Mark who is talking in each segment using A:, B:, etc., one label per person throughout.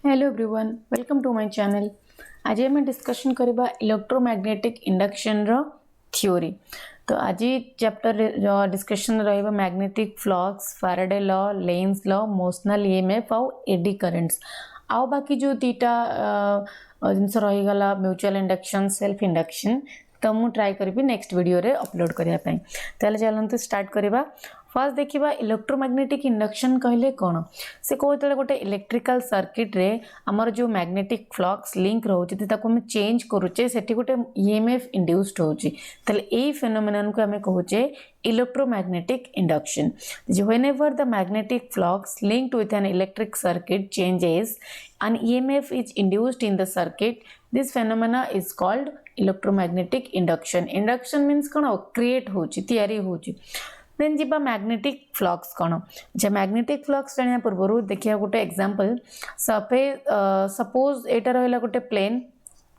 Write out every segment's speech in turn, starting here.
A: Hello everyone, welcome to my channel. आज आम discussion करबा इलेक्ट्रोमैग्नेटिक इंडक्शन रो थ्योरी। तो आज चैप्टर डिस्कशन रहिबा magnetic flux, Faraday law, Lenz law, motional EMF और एडी करंट्स। आउ बाकी जो दीटा जिनस रही गला म्यूचुअल इंडक्शन, सेल्फ इंडक्शन, तो मु ट्राई करी नेक्स्ट वीडियो रे अपलोड करिया पई। ताले चलंतु स्टार्ट करबा। फर्स्ट देखिबा इलेक्ट्रोमैग्नेटिक इंडक्शन कहले कोन। से कोतले गोटे इलेक्ट्रिकल सर्किट रे हमर जो मैग्नेटिक फ्लक्स लिंक रहउछि ताको हम चेंज करूचे, सेठी गोटे ईएमएफ इंड्यूस्ड होछि। ताले एई फेनोमेनन को हमें कहूचे electromagnetic induction. Whenever the magnetic flux linked with an electric circuit changes, an EMF is induced in the circuit. This phenomena is called electromagnetic induction. Induction means cone create होछि, तयारी होछि। Then जिबा magnetic flux कोन। जे magnetic flux जानिया पूर्वरु देखिया गोटे example. Suppose एटा रहला गोटे plane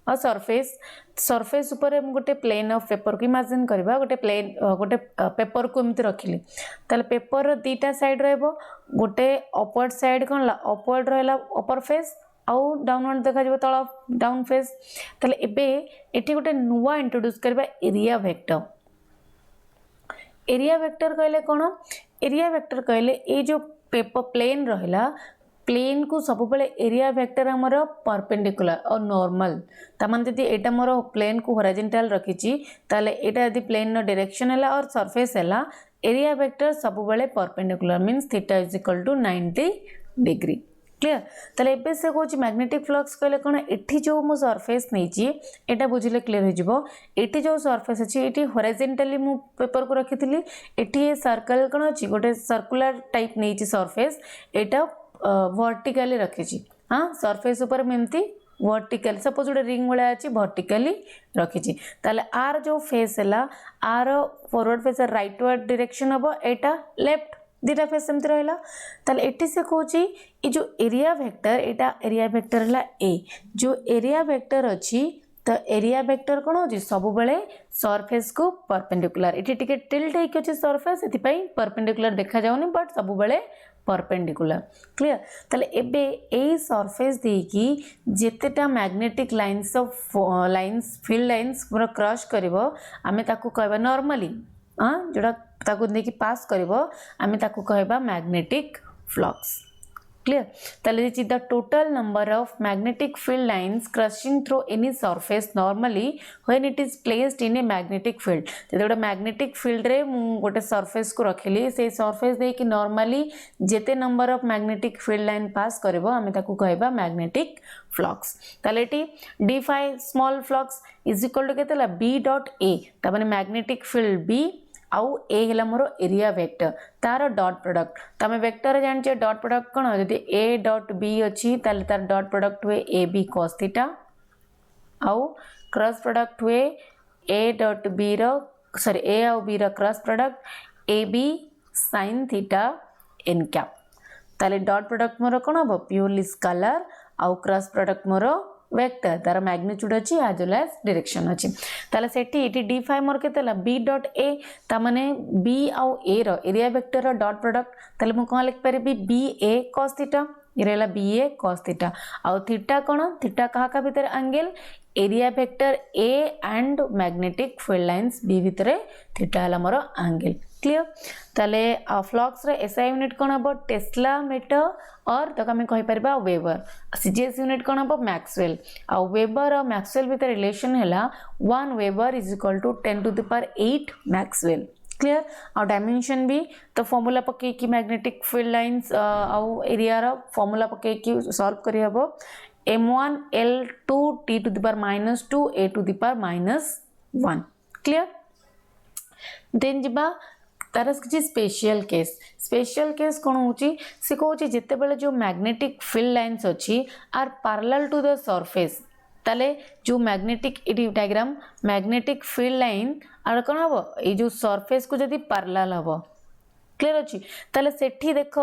A: और सरफेस ऊपर गोटे प्लेन ऑफ पेपर को इमेजिन करबा। गोटे प्लेन गोटे पेपर को एमती रखिली, ताले पेपर दीटा साइड रहबो। गोटे अपवर्ड साइड कोन ला अपवर्ड रहला अपर फेस, आउ डाउनवर्ड देखा जबो तळ डाउन फेस। ताले एबे एठी गोटे नुवा इंट्रोड्यूस करबा एरिया वेक्टर। एरिया वेक्टर कहले कोन? एरिया वेक्टर कहले ए जो पेपर प्लेन रहला, प्लेन को सब बेले एरिया वेक्टर हमर परपेंडिकुलर और नॉर्मल। तमान यदि एटा मोर प्लेन को हॉरिजॉन्टल रखिची, ताले एटा यदि प्लेन नो डायरेक्शन हैला और सरफेस हैला, एरिया वेक्टर सब बेले perpendicular means theta is equal to 90 degree. Clear? ताले एबे से कोच मैग्नेटिक फ्लक्स कहले कोन, एठी जो मो सरफेस नैची एटा बुझिले क्लियर हो जिवो। एठी जो सरफेस अछि एठी हॉरिजॉन्टली मु पेपर को रखिथिली, एठी ए सर्कल कोन अछि गोटे सर्कुलर टाइप नैची सरफेस, एटा वर्टिकली रखिछि। हां, सरफेस ऊपर मेमती वर्टिकल सपोज गोटे रिंग वाला अछि वर्टिकली रखिछि। ताले आर जो फेस हैला, आर forward face rightward direction हबो, एटा लेफ्ट दीटा फेस सेमती रहला। ताले एटी से कहूची ए जो एरिया वेक्टर, एटा एरिया वेक्टर हला ए। जो एरिया वेक्टर अछि तो एरिया वेक्टर कोन होची सब बेले सरफेस को परपेंडिकुलर। एटी टिके टिल्ट हेक अछि सरफेस, एति पई परपेंडिकुलर देखा जाउनी, बट सब बेले परपेंडिकुलर। क्लियर? ताले एबे ए सरफेस देकी जेतेटा magnetic lines of lines field lines पूरा क्रॉस करबो, आमे ताकू कहबा नॉर्मली जोड़ा ताकू देखि पास करबो, आमे ताकू कहबा मैग्नेटिक फ्लक्स। क्लियर? ताले is the total number of magnetic field lines crossing through any surface normally when it is placed in a magnetic field. जदि गोटे मैग्नेटिक फील्ड रे मु गोटे सरफेस को रखिली, से सरफेस दे कि नॉर्मली जेते number of magnetic field line pass करबो, आमे ताकू कहबा मैग्नेटिक फ्लक्स। ताले टी d phi small flux is equal to केतला b डॉट a। ता माने मैग्नेटिक फील्ड b आउ ए हला मोर एरिया वेक्टर, तार डॉट प्रोडक्ट। तमे वेक्टर जानचे डॉट प्रोडक्ट कोन? यदि ए डॉट बी अछि ताले तार डॉट प्रोडक्ट हुए ए बी cos थीटा, आउ क्रॉस प्रोडक्ट हुए ए डॉट बी रो सॉरी ए आउ बी रो cross product A B sin theta n cap. ताले डॉट प्रोडक्ट मोर कोन हबो? प्योरली स्केलर, आउ क्रॉस प्रोडक्ट मोर वेक्टर, तार मैग्नीट्यूड अछि एज वेल एज डायरेक्शन अछि। ताले सेठी एटी d phi मोर केतला b डॉट a, ता माने b आउ a रो एरिया वेक्टर रो डॉट प्रोडक्ट। ताले मु कोन लिख परिबी b a cos थीटा, ये रहला b a cos थीटा। आउ थीटा कोन? थीटा कहा का भीतर angle area vector a and magnetic field lines b भीतर थीटा हला मोर एंगल। क्लियर? ताले फ्लक्स रे एसआई यूनिट कोन हबो? टेस्ला मीटर, और तक हमें कहि परबा वेबर। सीजीएस यूनिट कोन हबो? मैक्सवेल। आ वेबर और मैक्सवेल भीतर रिलेशन हैला 1 weber is equal to 10 to the power 8 maxwell. Clear? और डायमेंशन भी तो फॉर्मूला पके की मैग्नेटिक फील्ड लाइंस आउ एरिया रो फॉर्मूला पके की सॉल्व करि हबो m1 l2 t to the power -2 a to the power -1। Clear? Then जिबा तार किसी स्पेशल केस कौन होची? से कहूची जिते बेले जो मैग्नेटिक फील्ड लाइंस अच्छी are parallel to the surface, ताले जो magnetic diagram magnetic field line are कौन हम ये जो सरफेस को जदि पैरेलल हम। क्लियर अच्छी? ताले सेठी देख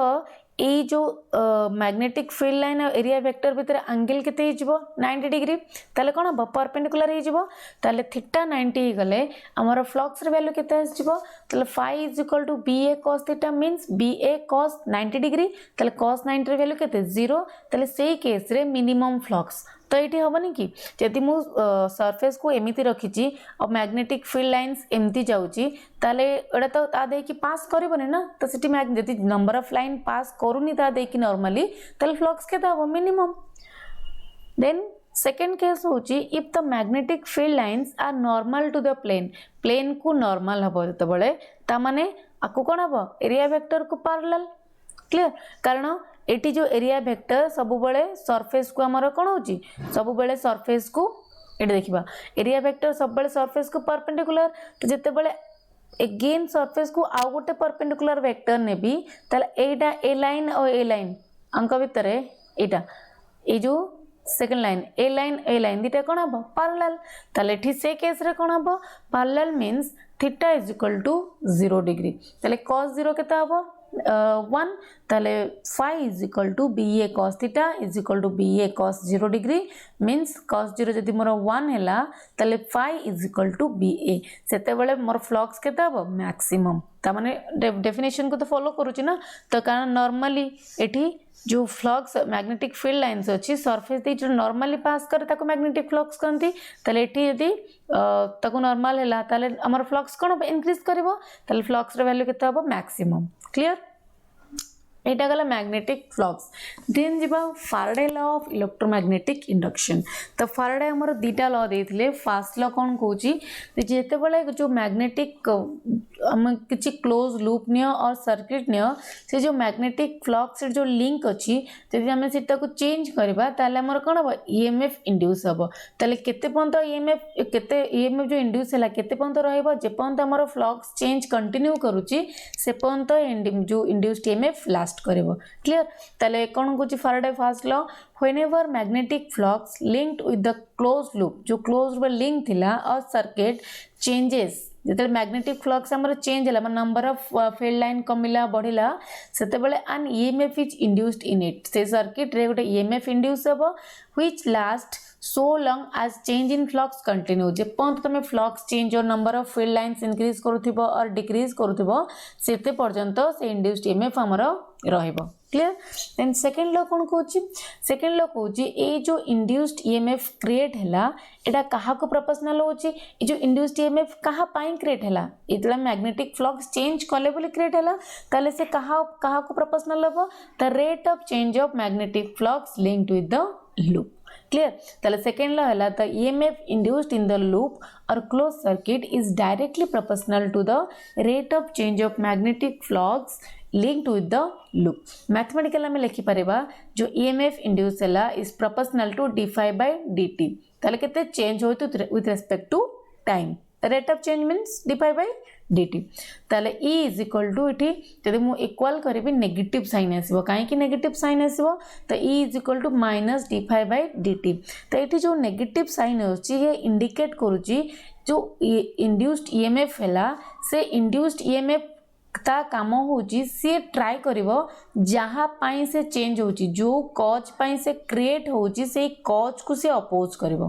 A: ये जो मैग्नेटिक फील्ड लाइन और एरिया वेक्टर भितर एंगल केते हिजबो 90 डिग्री ताले कोन हबो परपेंडिकुलर हिजबो ताले थीटा 90 गले हमर फ्लक्स रे वैल्यू केते हिजबो ताले phi is equal to ba cos theta means ba cos 90 degree ताले cos 90 रे वैल्यू केते 0 ताले सेही केस रे मिनिमम फ्लक्स तो ये हेनी कि जदि मु सरफेस को एमती रखी और मैग्नेटिक फील्ड लाइन्स एमती जाऊँगी ताले एटा तो ता देकी पास करबनी ना तो सिटी जदि नंबर ऑफ लाइन पास करूनी ता देकी नॉर्मली ताले फ्लक्स केते हबो मिनिमम देन सेकेंड केस होची if the magnetic field lines are normal to the plane को नॉर्मल हबो जते बळे ता माने आकु कोन हबो एरिया वेक्टर को पैरेलल क्लियर कारण एटी जो एरिया वेक्टर सब बेले सरफेस को आमर कौन हो सब बेले सरफेस को ये देखा एरिया वेक्टर सब बेले सरफेस को परपेंडिकुलर तो जिते बड़े एगेन सरफेस को आउ गोटे परपेंडिकुलर वेक्टर नेबी ताले एटा ए लाइन अंक भितर एटा ए जो सेकंड लाइन ए लाइन दीटा कौन हम पैरेलल ताले एठी से केस रे कौन हम parallel means theta is equal to 0 degree ताले cos 0 केता हबो 1 ताले phi is equal to ba cos theta is equal to ba cos 0 degree means cos 0 जदि मोर 1 हैला ताले phi is equal to ba सेते बेले मोर फ्लक्स केता हबो मैक्सिमम ता माने डेफिनेशन को तो फॉलो करूची ना तो कारण नॉर्मली एठी जो फ्लक्स मैग्नेटिक फील्ड लाइन्स अच्छी सरफेस दे जो नॉर्मली पास करे ताको मैग्नेटिक फ्लक्स कहती ताले एठी यदि ताको नॉर्मल हैला ताले हमर फ्लक्स कोन इंक्रीज करबो ताले फ्लक्स रे वैल्यू केता हबो मैक्सिमम क्लियर एटा गला मैग्नेटिक फ्लक्स देन जिबा फाराडे लॉ ऑफ इलेक्ट्रोमैग्नेटिक इंडक्शन तो फाराडे हमर दीटा लॉ देथिले फर्स्ट लॉ कोन कहूची जेते बेले जो मैग्नेटिक हम किछि क्लोज लूप नियो और सर्किट नियो से जो मैग्नेटिक फ्लक्स जो लिंक अछि जदि हम सेटा को चेंज करबा ताले हमर कोन हो ईएमएफ इंड्यूस हबो ताले केते पंत ईएमएफ जो इंड्यूस हला केते पंत रहइबो जे पंत हमर फ्लक्स चेंज कंटिन्यू करूची से पंत जो इंड्यूस्ड ईएमएफ लास्ट करिवो क्लियर ताले कोन कुछ Faraday first law whenever magnetic flux linked with the closed loop जो closed loop लिंक थिला और सर्किट चेंजेस जते मैग्नेटिक फ्लक्स हमर चेंज हला नंबर ऑफ फील्ड लाइन कमिला बढ़िला सेते बेले an EMF is induced in it से सर्किट रे गोटे EMF इंड्यूस हबो which last so long as change in flux continue जे पंत तमे फ्लक्स चेंज और number of field lines increase करूथिबो और डिक्रीज करूथिबो सेते पर्यंत से इंड्यूस्ड EMF हमर रहइबो क्लियर देन सेकंड लॉ कोन कहूची सेकंड लॉ कहूची ए जो इंड्यूस्ड EMF क्रिएट हला एटा काहा को प्रोपोर्शनल होची ए जो इंड्यूस्ड EMF काहा पाई क्रिएट हला इतला मैग्नेटिक फ्लक्स चेंज कले बोले क्रिएट हला ताले से काहा को प्रोपोर्शनल हबो the rate of change of magnetic flux linked with the loop clear ताले सेकंड लॉ हला the EMF induced in the loop or closed circuit is directly proportional to the rate of change of magnetic flux linked with the loop mathematical में लिखि परिबा जो EMF induced हला is proportional to d phi by dt ताले केते change होय तो with respect to time rate of change means d phi by dt ताले E is equal to इठी जदि मु इक्वल करबी नेगेटिव साइन आसीबो काहे कि नेगेटिव साइन आसीबो तो E is equal to minus d phi by dt तो इठी जो नेगेटिव साइन होची ये इंडिकेट करूची जो इंड्यूस्ड EMF हला से इंड्यूस्ड EMF ता काम होची से ट्राई करिवो जहां पाई से चेंज होची जो कॉज पाई से क्रिएट होची से कॉज को से अपोज करिवो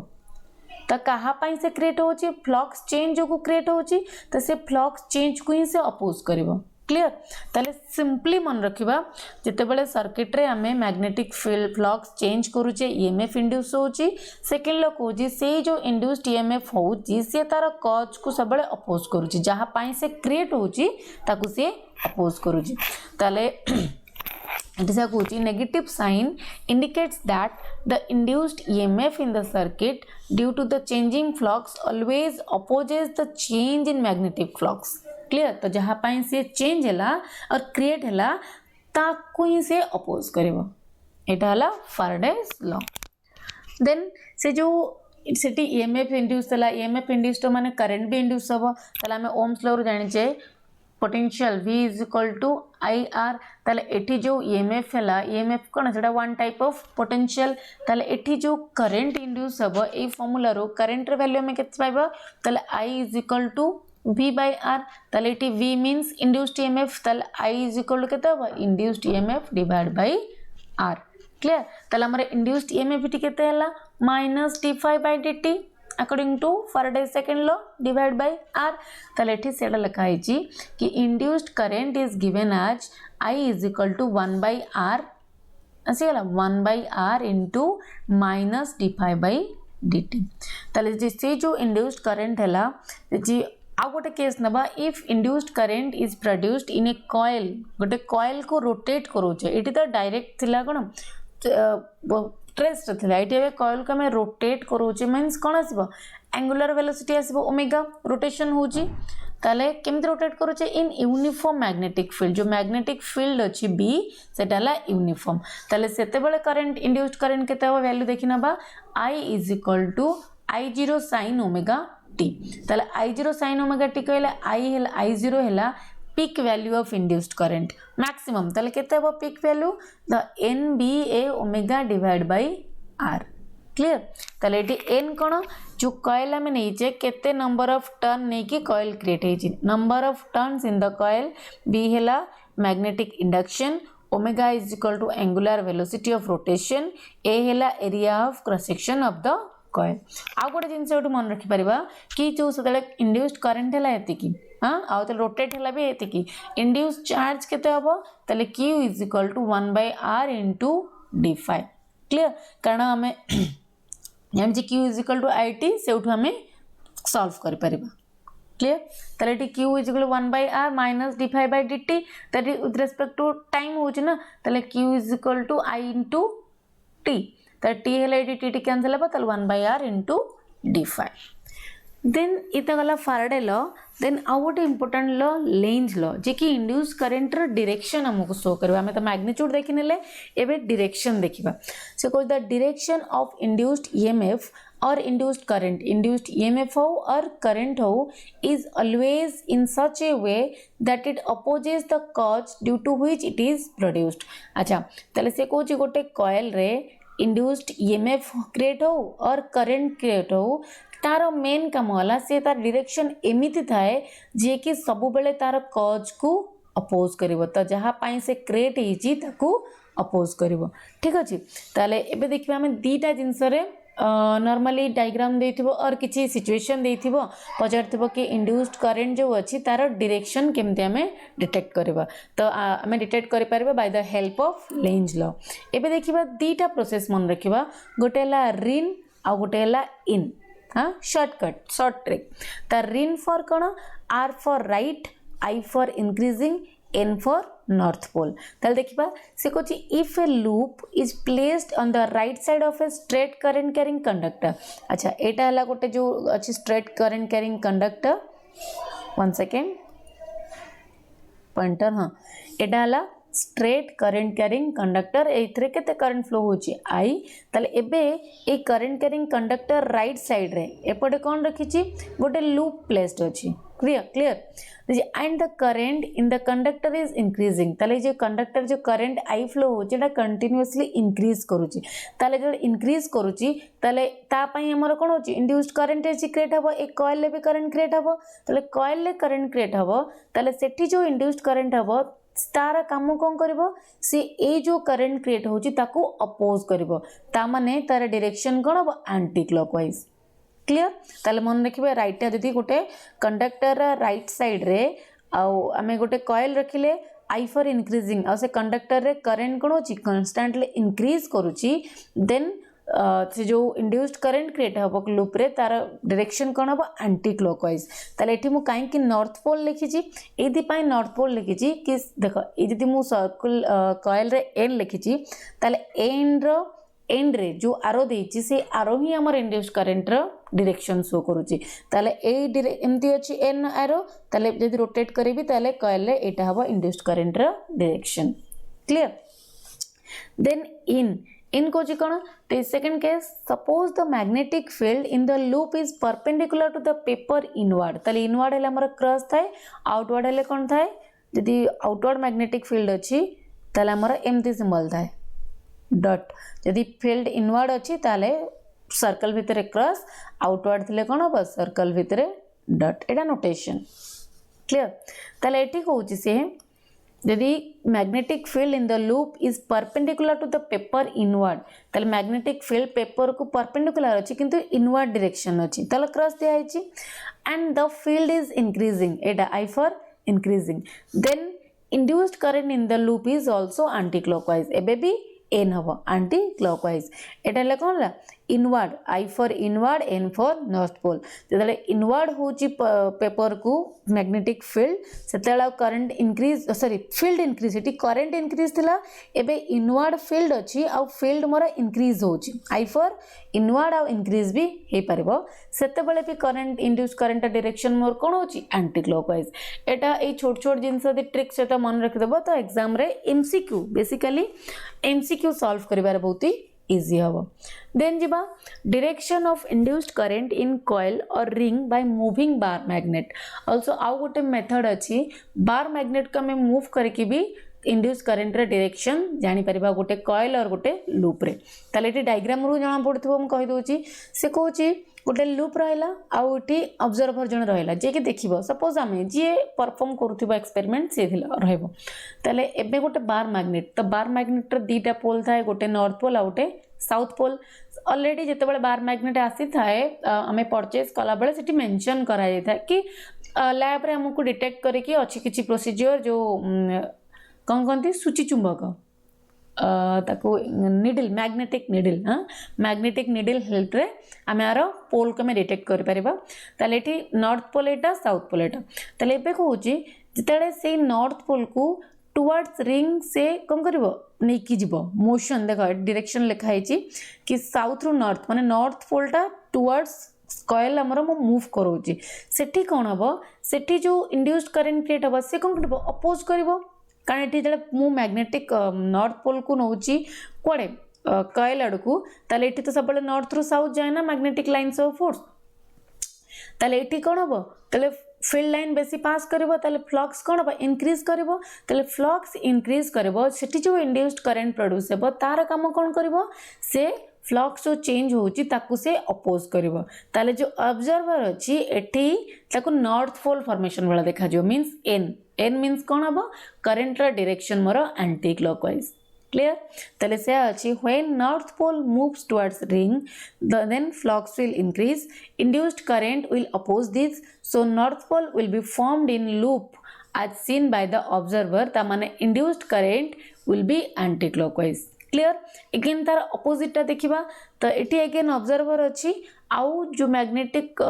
A: तो कहा पाई से क्रिएट होची फ्लक्स चेंज जो क्रिएट होची तो से फ्लक्स चेंज को ही से अपोज करिवो क्लियर ताले सिंपली मन रखिबा जते बेले सर्किट रे हमें मैग्नेटिक फील्ड फ्लक्स चेंज करूचे EMF इंड्यूस होची सेकंड लो कोजी से जो इंड्यूस्ड EMF होची से तार कॉज को सब बेले अपोज करूची जहां पाई से क्रिएट होची ताकू से अपोज करूची ताले it is a negative sign indicates that the induced EMF in the circuit due to the changing flux always opposes the change in magnetic flux clear तो जहां पाई से चेंज हला और क्रिएट हला ताकू ही से अपोज करिवो एटा हला फाराडेस लॉ देन से जो सेटी EMF इंड्यूस हला EMF इंड्यूस तो माने करंट भी इंड्यूस हबो तला हमें ओम्स लॉ रो जानि छे potential V is equal to IR ताले एठी जो EMF हला EMF कोन सेटा वन टाइप ऑफ पोटेंशियल ताले एठी जो करंट इंड्यूस हबो ए फार्मूला रो करंट रे वैल्यू में केते पाइबो ताले I is equal to V by R ताले इटी V means induced EMF ताले I is equal to केते होबा induced EMF divided by R clear ताले हमर induced EMF इटी केते हला minus d5 by dt according to Faraday second law divided by R ताले इटी सेडा लिखा है कि induced current is given as I is equal to 1 by R आसीगला 1 by R into minus d5 by dt ताले से जो induced current हला जी आ गोटे case नबा if induced current is produced in a coil गोटे कॉइल को रोटेट करोचे एटी तो डायरेक्ट थिला कोन ट्रेस थिला एटी ए कॉइल को हमें रोटेट करोचे मींस कोन आसीबो एंगुलर वेलोसिटी आसीबो ओमेगा रोटेशन होची ताले केमति रोटेट करोचे इन यूनिफॉर्म मैग्नेटिक फील्ड जो मैग्नेटिक फील्ड अछि बी सेटाला यूनिफॉर्म ताले सेते बेले करंट इंड्यूस्ड करंट केते हो वैल्यू देखिनबा I is equal to I0 sin omega t ताले I0 sin ओमेगा t कहले I0 हैला peak value of induced current maximum ताले केते हो peak value the NBA omega divide by R clear ताले एटी n कोन जो coil में नहीं जे केते नंबर ऑफ टर्न नहीं कि कॉइल क्रिएट हेछि number of turns in the coil b हैला magnetic induction omega is equal to angular velocity of rotation a हैला area of cross section of the coil आ गोटे जिनस मन रखि परिबा कि जो सतले इंड्यूस्ड करंट हैला एति की हां आ त रोटेट हैला भी एति की इंड्यूस्ड चार्ज केते हबो तले q is equal to 1 by r into d5 clear कारण हमें हम जे q is equal to it सेउठु हमें सॉल्व कर परिबा क्लियर तले टी q is equal to 1 by r minus d5 by dt that is with respect to time होची ना तले q is equal to i into t तो t हेला dt कैंसिल हेबा तले 1 by r into d5 then इता गला Faraday law then आउ गोटे इंपोर्टेंट लॉ लेंज लॉ जे कि इंड्यूस करंट रो डायरेक्शन हमको शो करबा हमें तो मैग्नीट्यूड देखिनेले एबे डायरेक्शन देखिबा से cause the direction of induced EMF or induced current induced EMF हो or current हो is always in such a way that it opposes the cause due to which it is produced अच्छा तले से कोची गोटे coil रे induced EMF create हो और current create हो तार मेन काम वाला से तार डायरेक्शन एमिति थाए जे कि सब बेले तार कॉज को अपोज करिवो त जहा पाई से क्रिएट हेची ताकू अपोज करिवो ठीक अछि ताले एबे देखिबा हम दीटा जिंस रे नॉर्मली डायग्राम देथिबो और किछि सिचुएशन देथिबो पचारथिबो कि इंड्यूस्ड करंट जो अछि तार डायरेक्शन केमते हमें डिटेक्ट करबा तो हमें डिटेक्ट करि परबा by the help of Lenz law एबे देखिबा दीटा प्रोसेस मन रखिबा गोटेला रिन आ गोटेला इन हाँ shortcut short trick the RIN for कौन R for right I for increasing N for north pole ताल देखिबा से कोची if a loop is placed on the right side of a straight current carrying conductor अच्छा एटा हला गोटे जो अछि straight current carrying conductor 1 second pointer हाँ एटा हला स्ट्रेट करंट कैरिंग कंडक्टर एथरे केते करंट फ्लो होची आई ताले एबे ए current carrying conductor right side रे एपटे कोन रखिची गोटे लूप प्लेस्ड अछि clear and the current in the conductor is increasing ताले जे कंडक्टर जो करंट आई फ्लो होची एटा कंटीन्यूअसली इंक्रीज करूची ताले जो इंक्रीज करूची ताले ता पई हमर कोन होची इंड्यूस्ड करंट एसी क्रिएट हबो एक कॉइल ले भी करंट क्रिएट हबो ताले कॉइल ले करंट क्रिएट हबो ताले सेठी जो इंड्यूस्ड करंट हबो तार काम कौन करिवो से ए जो करंट क्रिएट होची ताको अपोज करिवो ता माने तार डायरेक्शन कोन हबो एंटी क्लॉकवाइज क्लियर ताले मन रखिबे राइट जदी गोटे कंडक्टर राइट साइड रे आउ हमें गोटे कॉइल रखिले आई फॉर इंक्रीजिंग आ से कंडक्टर रे करंट कोन होची कांस्टेंटली इंक्रीज करूची देन से जो इंड्यूस्ड करंट क्रिएट हबो लूप रे तार डायरेक्शन कोन हबो एंटी क्लॉकवाइज ताले एठी मु काई कि नॉर्थ पोल लिखिची एदि पाई नॉर्थ पोल लिखिची कि देखो ए जदी मु सर्कल कॉइल रे एन लिखिची ताले एंड रे जो आरो देची से आरो ही हमर इंड्यूस्ड करंट रो डायरेक्शन शो करूची ताले ए एमती अछि एन आरो ताले जदी रोटेट करिबी ताले कॉइल रे एटा हबो इंड्यूस्ड करंट रो डायरेक्शन क्लियर देन in कोची कोन तो second case suppose the magnetic field in the loop is perpendicular to the paper inward ताले इनवर्ड हेले हमर क्रॉस थाए आउटवर्ड हेले कोन थाए जदी आउटवर्ड मैग्नेटिक फील्ड अछि ताले हमर एमती सिंबल थाए डॉट जदी फील्ड इनवर्ड अछि ताले सर्कल भितरे क्रॉस आउटवर्ड थिले कोन हो सर्कल भितरे डट एटा नोटेशन क्लियर ताले एठी कहूची से यदि magnetic field in the loop is perpendicular to the paper inward ताले मैग्नेटिक फील्ड पेपर को परपेंडिकुलर अछि किंतु इनवर्ड डायरेक्शन अछि ताले क्रॉस दिया आइछि and the field is increasing एटा I for increasing then induced current in the loop is also anticlockwise एबे भी एन हबो एंटी क्लॉकवाइज एटा ले कोन ला inward I for inward N for north pole जेतले इनवर्ड होची पेपर को मैग्नेटिक फील्ड सेतला current increase sorry field increase इटी करंट इंक्रीज थिला एबे इनवर्ड फील्ड अछि आ फील्ड मोर इंक्रीज होची आई फॉर इनवर्ड आ इंक्रीज भी हे परबो सेते बेले भी करंट इंड्यूस करंट डायरेक्शन मोर कोन होची एंटी क्लॉकवाइज एटा ए छोट छोट जिंस दे ट्रिक से तो मन रख देबो तो एग्जाम रे एमसीक्यू बेसिकली एमसीक्यू सॉल्व करिवार बहुत ही easy हबो देन जिबा direction of induced current in coil और ring by moving bar magnet also आउ गोटे मेथड अछि बार मैग्नेट को हम मूव करके भी इंड्यूस करंट रे डायरेक्शन जानि परिबा गोटे कॉइल और गोटे लूप रे ताले एटी डायग्राम रु जाना पड़थबो हम कहि दोची से कहूची गोटे लूप रहला आउ एटी ऑब्जर्वर जण रहला जे कि देखिबो सपोज हमें जे परफॉर्म करथबो एक्सपेरिमेंट से रहबो ताले एबे गोटे बार मैग्नेट तो बार मैग्नेट रे दीटा पोल थाए गोटे नॉर्थ पोल आ गोटे साउथ पोल ऑलरेडी जेते बेले बार मैग्नेट आसी थाए हमें परचेज कला बेले सेठी मेंशन करा जाय था कि लैब रे हमको डिटेक्ट करे कि अछि किछि प्रोसीजर जो कौन कहती सूची चुंबक ताको निडल मैग्नेटिक निडल हाँ मैग्नेटिक निडल हेल्प रे आम यार पोल को डिटेक्ट कर परिबा ताले एठी नॉर्थ पोल एटा साउथ पोल एटा ताले एबे कहूची जितले से नॉर्थ पोल को टुवर्ड्स रिंग से कौन करिवो नेकी जीवो मोशन देखो डायरेक्शन लिखा है कि साउथ रु नॉर्थ माने नॉर्थ पोलटा टुवर्ड्स कॉइल हमर मो मूव करोची सेठी कोन हबो सेठी जो इंड्यूस्ड करंट क्रिएट हबो से कोन करबो अपोज करबो कारण एठी जले मु मैग्नेटिक नॉर्थ पोल को नउची कोडे कॉइल अडकू ताले एठी तो सब नॉर्थ रु साउथ जाय ना मैग्नेटिक लाइन्स ऑफ फोर्स ताले एठी कोन हबो ताले फील्ड लाइन बेसी पास करिवो ताले फ्लक्स कोन हबो इंक्रीज करिवो ताले फ्लक्स इंक्रीज करिवो सेठी जो इंड्यूस्ड करंट प्रोड्यूस हेबो तार काम कोन करिवो से फ्लक्स जो चेंज होची ताकू से अपोज करिवो ताले जो ऑब्जर्वर अछि एठी ताकू नॉर्थ पोल फॉर्मेशन वाला देखा जो मींस एन एन मीन्स कौन हबो करंट रा डायरेक्शन मोर एंटी क्लॉकवाइज क्लियर ताले से अछि when north pole moves towards ring then flux will increase induced current will oppose this so north pole will be formed in loop as seen by the observer ता माने induced current will be anticlockwise clear again तार opposite ता देखिबा तो eighty again observer अछि आउ जो magnetic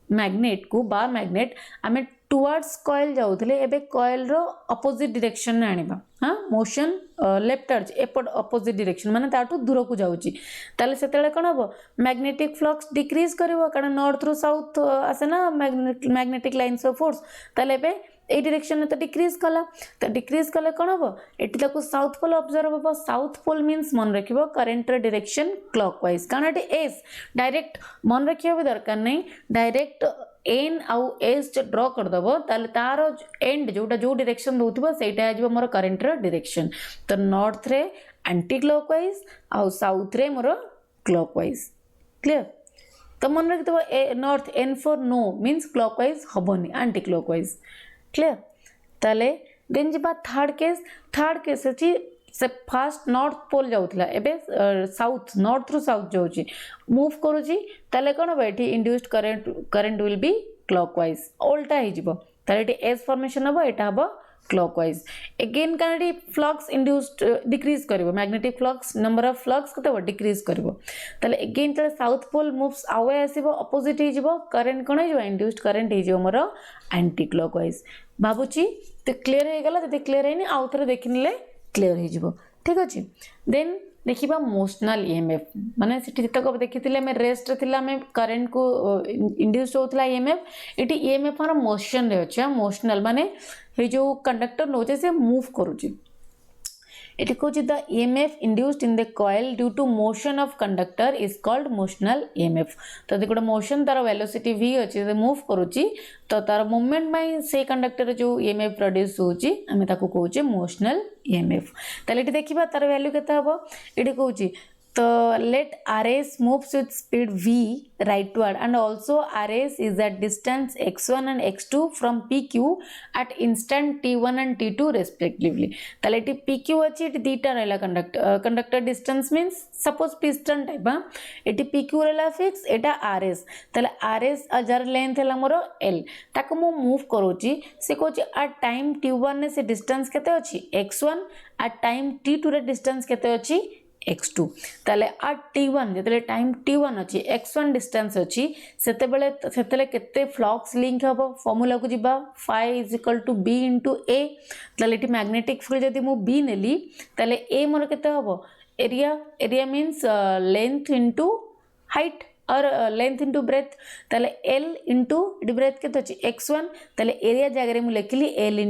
A: magnet को बार मैग्नेट आमे टुवर्ड्स कॉइल जाउथले एबे कॉइल रो ऑपोजिट डायरेक्शन ने आनिबा हां मोशन लेफ्ट अर्ज एपट ऑपोजिट डायरेक्शन माने ताटू दूर को जाउची ताले सेतेले कोन हबो मैग्नेटिक फ्लक्स डिक्रीज करबो कारण नॉर्थ रो साउथ आसे ना मैग्नेटिक लाइन्स ऑफ फोर्स ताले बे ए डायरेक्शन में तो डिक्रीज कला तो डिक्रीज कले कोन हबो एटी ताको साउथ पोल ऑब्जर्व हबो साउथ पोल मींस मन रखिबो करंट रे डायरेक्शन क्लॉकवाइज कारण एटी एस डायरेक्ट मन रखियो भी दरकार नहीं डायरेक्ट एन आउ एस जो ड्रॉ कर दबो ताले तारो एंड जोटा जो डायरेक्शन दोथिबो सेटा आजबो मोर करंट रे डायरेक्शन तो नॉर्थ रे एंटी क्लॉकवाइज आउ साउथ रे मोर क्लॉकवाइज क्लियर तो मन रख दबो north N for no means clockwise हबोनी एंटी क्लॉकवाइज क्लियर ताले देन जिबा थर्ड केस अछि से फास्ट नॉर्थ पोल जाउथला एबे साउथ नॉर्थ रु साउथ जाउची मूव करूची ताले कोन बैठी induced current will be clockwise उल्टा ही जिवो ताले एटी एस फॉर्मेशन हबो एटा हबो क्लॉकवाइज अगेन कानडी फ्लक्स इंड्यूस्ड डिक्रीज करिवो magnetic flux number of flux कते डिक्रीज करिवो ताले अगेन ताले साउथ पोल मूव्स अवे आसीबो ऑपोजिट ही जिवो करंट कोन हिजो इंड्यूस्ड करंट ही जिवो मोर एंटी क्लॉकवाइज बाबूची तो क्लियर हे गला जदि क्लियर हेनी आउ थरे देखिनले क्लियर हे जिवो ठीक अछि देन देखिबा मोशनल ईएमएफ माने सेठी तक देखिथिले मैं रेस्ट थिला मैं करंट को इंड्यूस होतला ईएमएफ एटी ईएमएफ हर मोशन रे अछि मोशनल माने हे जो कंडक्टर नोचे से मूव करूची It is the EMF induced in the coil due to motion of conductor is called motional EMF. तो देखो motion तार velocity v अच्छी से move करूची तो तार movement में से conductor जो EMF produce होची हमें ताको कहूचे motional EMF. ताले इटे देखिबा तार value केता हबो इटे कहूची तो let RS moves with speed v rightward and also RS is at distance x1 and x2 from PQ at instant t1 and t2 respectively. ताले इटी PQ अच्छी इटी दीटा रहला conductor distance means suppose piston type इटी PQ रहला fix एटा RS ताले RS अजार लेंथ है मोर L ताको मु मूव करूची से कोची at टाइम t1 ने से डिस्टेंस केते अछि x1 at टाइम t2 रे डिस्टेंस केते अछि x2 ताले at t1 जेतले टाइम t1 अछि x1 डिस्टेंस अछि सेतेले केते फ्लक्स लिंक हबो फार्मूला को जिबा phi = b * a ताले इटी मैग्नेटिक फील्ड जदी मु b नेली ताले a मोर केते हबो area means length into height और लेंथ इनटू ब्रेथ ताले l इनटू ब्रेथ केते अछि x1 ताले एरिया जगह रे मु लेखिली l *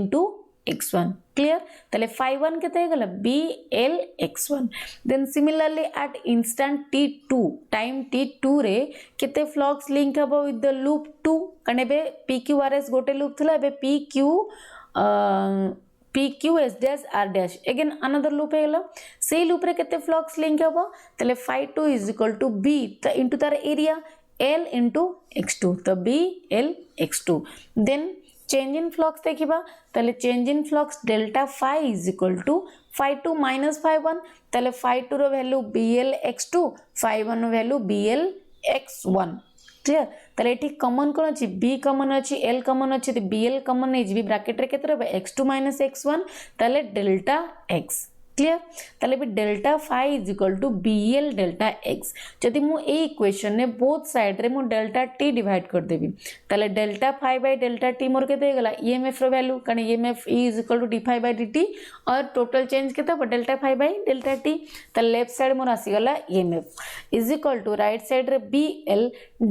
A: x1 क्लियर ताले phi 1 केते गला bl x1 then similarly at instant t2 time t2 रे केते फ्लक्स लिंक हबो विथ द लूप 2 कनेबे pqrs गोटे लूप थला बे pqs dash r dash again another loop हेला से लूप रे केते फ्लक्स लिंक हबो ताले phi 2 = b इनटू तार एरिया l * x2 तो bl x2 then change in flux देखिबा ताले change in flux delta phi = phi 2 - phi 1 ताले phi 2 रो वैल्यू bl x2 phi 1 रो वैल्यू bl x1 क्लियर ताले एठी कॉमन कोन अछि b कॉमन अछि l common अछि त bl कॉमन नै जिबी ब्रैकेट रे केते रहबे x2 - x1 ताले डेल्टा x क्लियर ताले भी delta phi = bl delta x जदि मु ए इक्वेशन ने बोथ साइड रे मु डेल्टा t डिवाइड कर देबी ताले delta phi by delta t मोर केते गला emf रो वैल्यू कने emf E = d phi by dt और टोटल चेंज केते हो delta phi by delta t ताले लेफ्ट साइड मोर आसी गला emf राइट साइड रे bl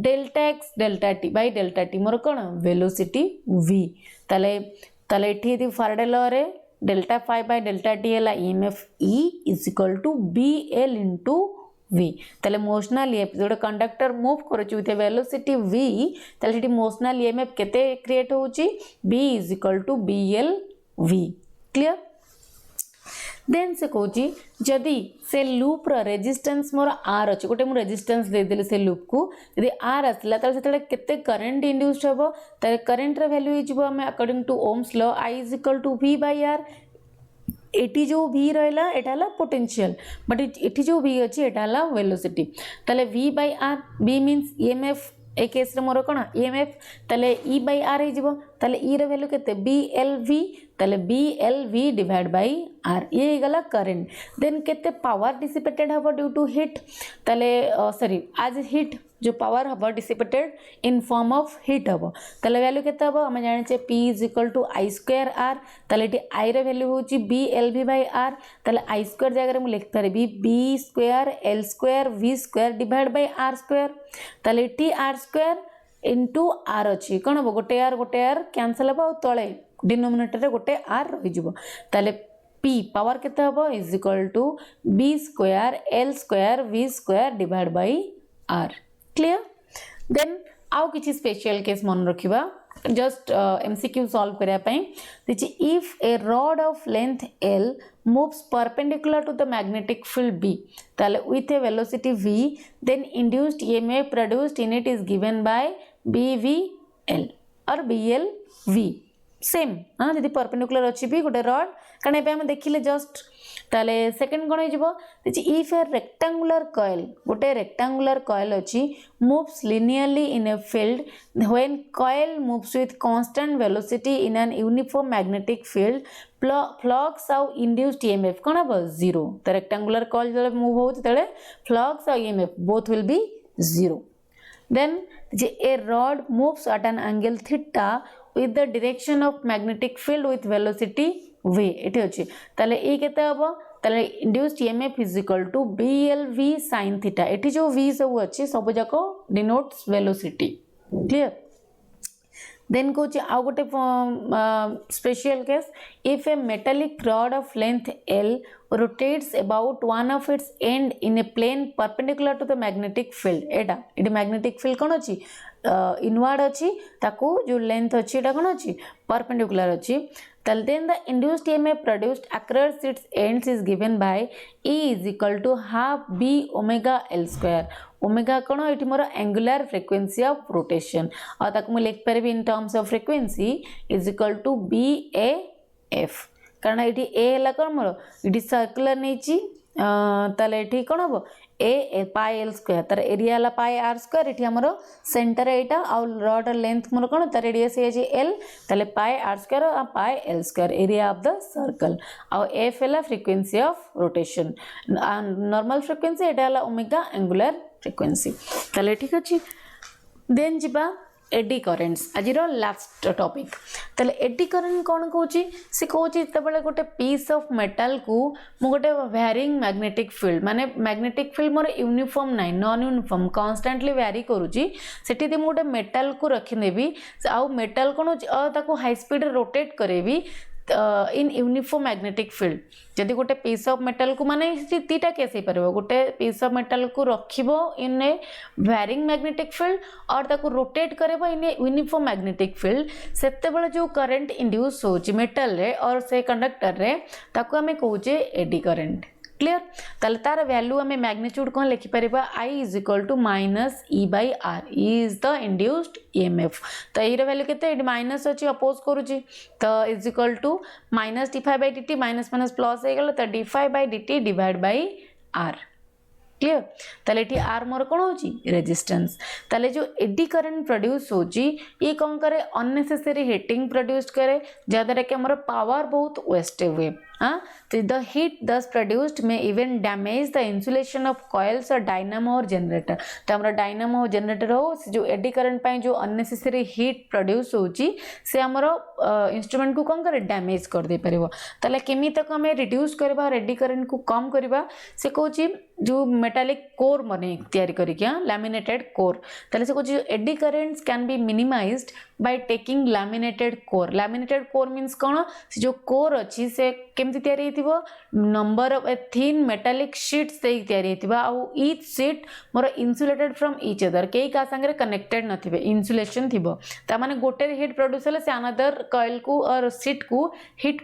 A: delta x delta t bye delta t मोर कोन वेलोसिटी v ताले एठी दि फारडे लॉ रे delta phi by delta t है emf E = bl * v ताले मोशनल जो कंडक्टर मूव करूची विथ वेलोसिटी v ताले सेठी मोशनल emf केते क्रिएट होची b = bl v clear then से कहूची जदि से लूप रो रेजिस्टेंस मोर r अछि गोटे मु रेजिस्टेंस दे देले से लूप को यदि r असला त सेतले केते करंट इंड्यूस्ड हबो त करंट रो वैल्यू हिजबो हमें according to Ohm's law I = v by r एटी जो v रहला एटाला पोटेंशियल बट एटी जो v अछि एटाला वेलोसिटी तले v by r b means emf ए केस रे मोर कोन emf तले e by r हे जिवो तले e रे वैल्यू केते blv तले blv डिवाइड बाय r ये गला करंट देन केते पावर डिसिपेटेड हबो ड्यू टू हीट तले सॉरी एज हीट जो पावर हबो dissipated in form of heat हबो तले वैल्यू केते हबो हम जानि छे p = I2r तले टी i रे वैल्यू होची blv by r तले I2 जगह रे मु लिख परबी b2 l2 v2 divide bye r2 तले टी r2 into r अछि कोन हबो गोटे r कैंसिल हबो तळे डिनोमिनेटर रे गोटे r रहि जिवो तले p पावर केते हबो = b2 l2 v2 divide by r clear then आउ किछि स्पेशल केस मन रखिबा जस्ट MCQ सॉल्व करिया पई दिछि if a rod of length l moves perpendicular to the magnetic field b ताले with a velocity v then induced EMF produced in it is given by bvl और blv same हां यदि perpendicular अछि भी गोटे रॉड कने पे हम देखिले जस्ट ताले सेकंड कोन हिजबो दिछि इफ ए रेक्टेंगुलर कॉइल गोटे रेक्टेंगुलर कॉइल अछि moves linearly in a field when coil moves with constant velocity in an uniform magnetic field flux और induced EMF कोन हबो 0 तो रेक्टेंगुलर कॉइल जले मूव होत तले flux और EMF both will be 0 then a rod moves at an angle theta with the direction of magnetic field with velocity v एठी अछि तले ए केते हबो तले induced EMF = blv sin theta एठी जो v सब अछि सब जाको denotes velocity clear then कोच आ गोटे special case if a metallic rod of length l rotates about one of its end in a plane perpendicular to the magnetic field Etah ED magnetic field कोन अछि inward अच्छी ताकू जो length अच्छी एटा कौन अच्छी परपेंडिकुलर अच्छी then the induced EMF produced across its ends is given by E is equal to half B omega L square. Omega कौन ये मोर एंगुलर फ्रिक्वेंसी ऑफ रोटेशन और ताकू मैं लिख पारि in terms of frequency is equal to B A F कारण ये ए है कौन मोर ये सर्कुलर नहीं ताले ये कौन हम ए पाई एल स्क्वायर तार एरिया है पाई आर स्क्वायर ये आमर सेंटर यहाँ आउ रड लेंथ मोर कौन तार रेडियस है एल ताले pi r square pi L square area of the circle आउ एफ है frequency of rotation normal frequency यहाँ ओमेगा एंगुलर फ्रिक्वेंसी ताले ठीक अच्छे देन जीवा एडी करेन्ट्स आज लास्ट टॉपिक ताले एडी करेन्ट कौन कौच सी कौच जिते गोटे पीस ऑफ मेटल को मु गोटे वैरिंग मैग्नेटिक फील्ड माने मैग्नेटिक फील्ड मोर यूनिफॉर्म नाइ नॉन यूनिफॉर्म कॉन्स्टेंटली वैरी करूची सेठी मु गोटे मेटल को रखिदेवी आउ मेटल कौन ताको हाई स्पीड रोटेट करेबी इन यूनिफॉर्म मैग्नेटिक फील्ड जदि गोटे पीस ऑफ मेटल को माने दीटा केस हो पार गोटे पीस ऑफ मेटल को रखिबो in a varying magnetic field और ताको रोटेट करेबो in a uniform magnetic field सेते बेले जो करंट इंड्यूस होची मेटल रे और से कंडक्टर रे ताको हमें कहूचे एडी करंट क्लियर ताले तार वैल्यू हमें मैग्नीट्यूड कौन लिखि परिबा I is equal to minus E by R is the induced EMF तो ये वैल्यू केते माइनस अच्छी अपोज करूची तो is equal to minus d5 by dt minus minus plus हो गला तो d5 by dt divide by r clear ताले ये आर मोर कौन होची रेजिस्टेंस ताले जो एडी करंट प्रोड्यूस होची ये कौन करे अननेसेसरी हीटिंग प्रोड्यूस करे जद्वारा कि हमर पावर बहुत वेस्ट हुए हाँ तो the heat thus produced may even damage the insulation of coils और डायनामो और जनरेटर तो हमारा डायनामो और जनरेटर हो जो एडी करंट पाई जो अननेसेसरी हीट प्रोड्यूस होची से हमर इंस्ट्रूमेंट को कौन करे डैमेज कर दे परिबो ताले केमी तक हमें रिड्यूस करबा और एडी करंट को कम करबा से कहूची जो मेटालिक कोर मने तैयारी करिया लैमिनेटेड कोर ताले से कहूची eddy currents can be minimised by taking laminated core means कौन जो कोर अच्छी से केमती तैयारी हेतिबो number of thin metallic sheets से तैयारी हेतिबा आउ ईच शीट मोर इंसुलेटेड फ्रॉम ईच अदर केई का संगे कनेक्टेड नथिबे इंसुलेशन थिबो ता माने गोटे हीट प्रोड्यूस होले से अनदर कॉइल को और शीट को हीट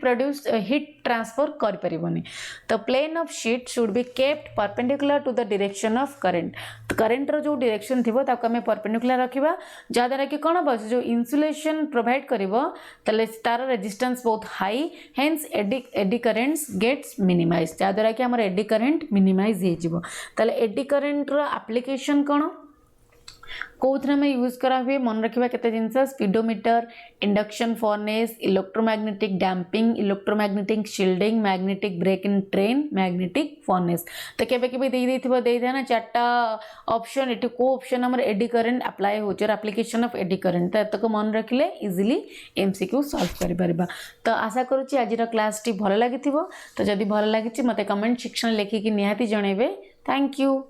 A: ट्रांसफर कर परिबोनी तो plane of sheet should be kept perpendicular to the direction of current तो करंट रो जो डायरेक्शन थिबो ताको हमें परपेंडिकुलर रखिबा जा द्वारा कि कोन बस जो इंसुलेशन प्रोवाइड करिवो तले तार रेजिस्टेंस बहुत high hence eddy currents gets minimize जा द्वारा कि हमर एडी करंट मिनिमाइज हे जिवो तले एडी करंट रो एप्लीकेशन कोन कौन में यूज करा हुए मन रखा केते जिनस speedometer induction furnace electromagnetic damping electromagnetic shielding magnetic brake in train magnetic furnace तो केबे केबे दे देथिबो दे देना चारटा ऑप्शन एटी को ऑप्शन हमर एडी करंट अप्लाई होचर एप्लीकेशन ऑफ एडी करंट तो एतक मन रखिले इजीली एमसीक्यू सॉल्व करि परबा तो आशा करूची आज रो क्लास टी भलो लागिथिबो तो जदी भलो लागिछि मते कमेंट सेक्शन लेखि कि निहाती जणेबे थैंक यू।